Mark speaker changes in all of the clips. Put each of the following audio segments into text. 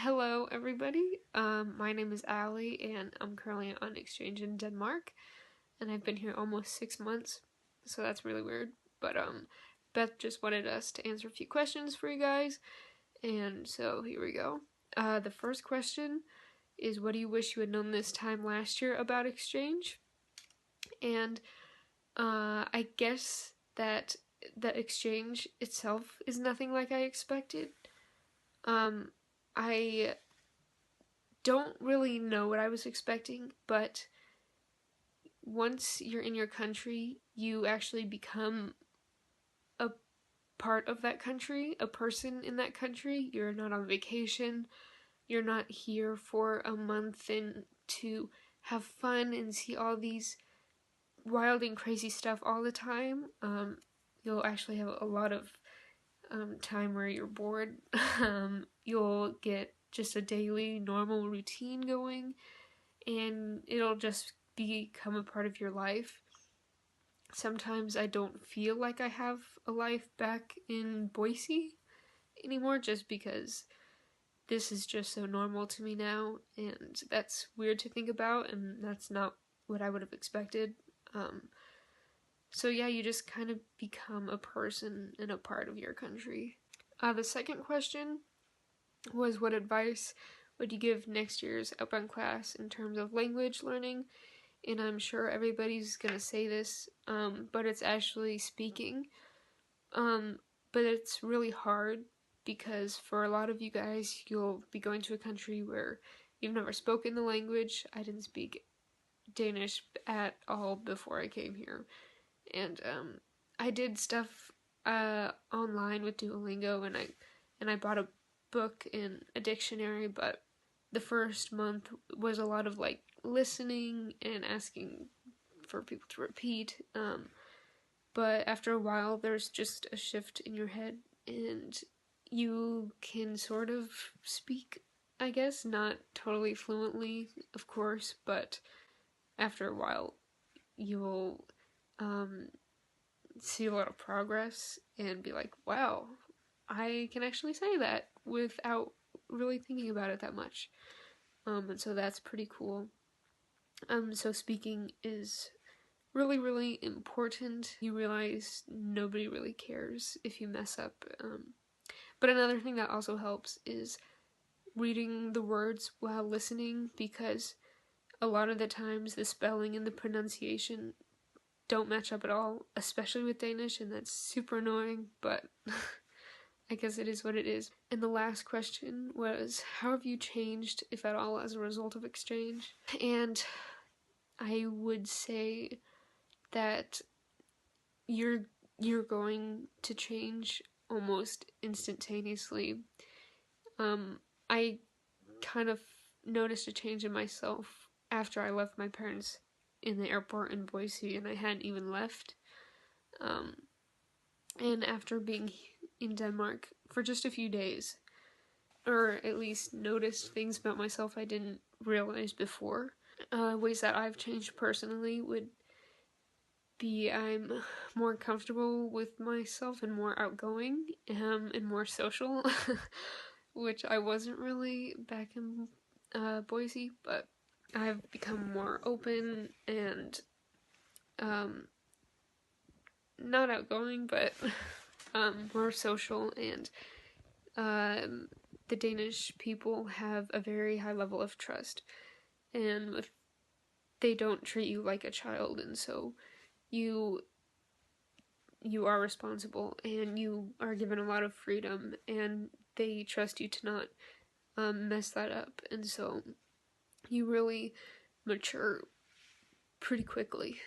Speaker 1: Hello, everybody. My name is Allie, and I'm currently on exchange in Denmark, and I've been here almost 6 months, so that's really weird. But Beth just wanted us to answer a few questions for you guys, and so here we go. The first question is, what do you wish you had known this time last year about exchange? And I guess that the exchange itself is nothing like I expected. I don't really know what I was expecting, but once you're in your country, you actually become a part of that country, a person in that country. You're not on vacation. You're not here for a month and to have fun and see all these wild and crazy stuff all the time. You'll actually have a lot of time where you're bored. You'll get just a daily normal routine going, and it'll just become a part of your life. Sometimes I don't feel like I have a life back in Boise anymore, just because this is just so normal to me now, and that's weird to think about, and that's not what I would have expected. So yeah, you just kind of become a person and a part of your country. The second question was, what advice would you give next year's outbound class in terms of language learning? And I'm sure everybody's gonna say this, but it's actually speaking. But it's really hard because for a lot of you guys, you'll be going to a country where you've never spoken the language. I didn't speak Danish at all before I came here. And I did stuff online with Duolingo, and I bought a book and a dictionary, but the first month was a lot of like listening and asking for people to repeat. But after a while, there's just a shift in your head, and you can sort of speak, I guess, not totally fluently, of course, but after a while, you'll see a lot of progress and be like, wow, I can actually say that without really thinking about it that much. And so that's pretty cool. So speaking is really, really important. You realize nobody really cares if you mess up. But another thing that also helps is reading the words while listening, because a lot of the times the spelling and the pronunciation don't match up at all, especially with Danish, and that's super annoying, but I guess it is what it is. And the last question was, how have you changed, if at all, as a result of exchange? And I would say that you're going to change almost instantaneously. I kind of noticed a change in myself after I left my parents in the airport in Boise, and I hadn't even left. And after being in Denmark for just a few days, or at least noticed things about myself I didn't realize before, ways that I've changed personally would be I'm more comfortable with myself and more outgoing, and more social, which I wasn't really back in Boise, but I've become more open and not outgoing, but more social, and the Danish people have a very high level of trust, and they don't treat you like a child, and so you are responsible, and you are given a lot of freedom, and they trust you to not mess that up, and so you really mature pretty quickly.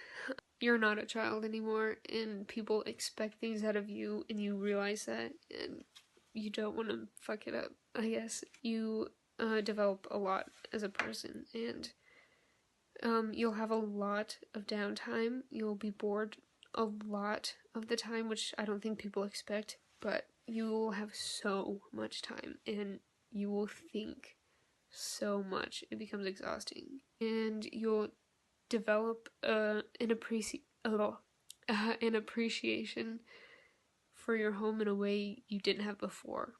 Speaker 1: You're not a child anymore, and people expect things out of you, and you realize that, and you don't want to fuck it up, I guess. You develop a lot as a person, and you'll have a lot of downtime. You'll be bored a lot of the time, which I don't think people expect, but you will have so much time, and you will think so much. It becomes exhausting, and you'll develop an appreciation for your home in a way you didn't have before.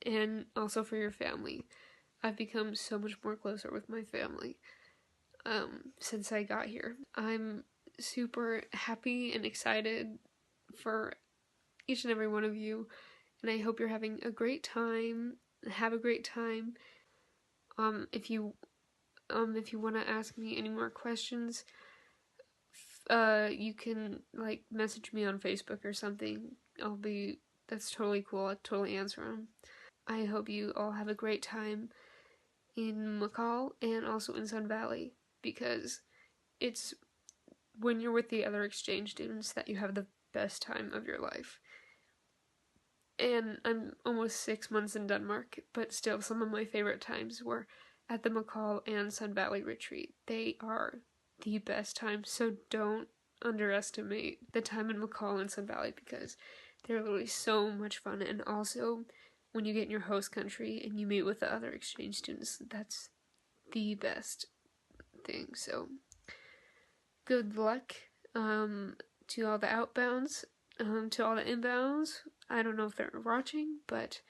Speaker 1: and also for your family. I've become so much more closer with my family since I got here. I'm super happy and excited for each and every one of you, and I hope you're having a great time. Have a great time. If you want to ask me any more questions, you can like message me on Facebook or something. That's totally cool. I'll totally answer them. I hope you all have a great time in McCall and also in Sun Valley, because it's when you're with the other exchange students that you have the best time of your life. And I'm almost 6 months in Denmark, but still some of my favorite times were at the McCall and Sun Valley retreat. They are the best time, so don't underestimate the time in McCall and Sun Valley, because they're literally so much fun. And also, when you get in your host country and you meet with the other exchange students, that's the best thing. So, good luck to all the outbounds, to all the inbounds. I don't know if they're watching, but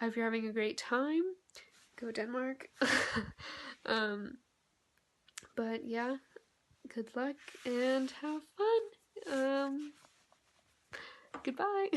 Speaker 1: if you're having a great time, go Denmark. But yeah, good luck and have fun. Goodbye.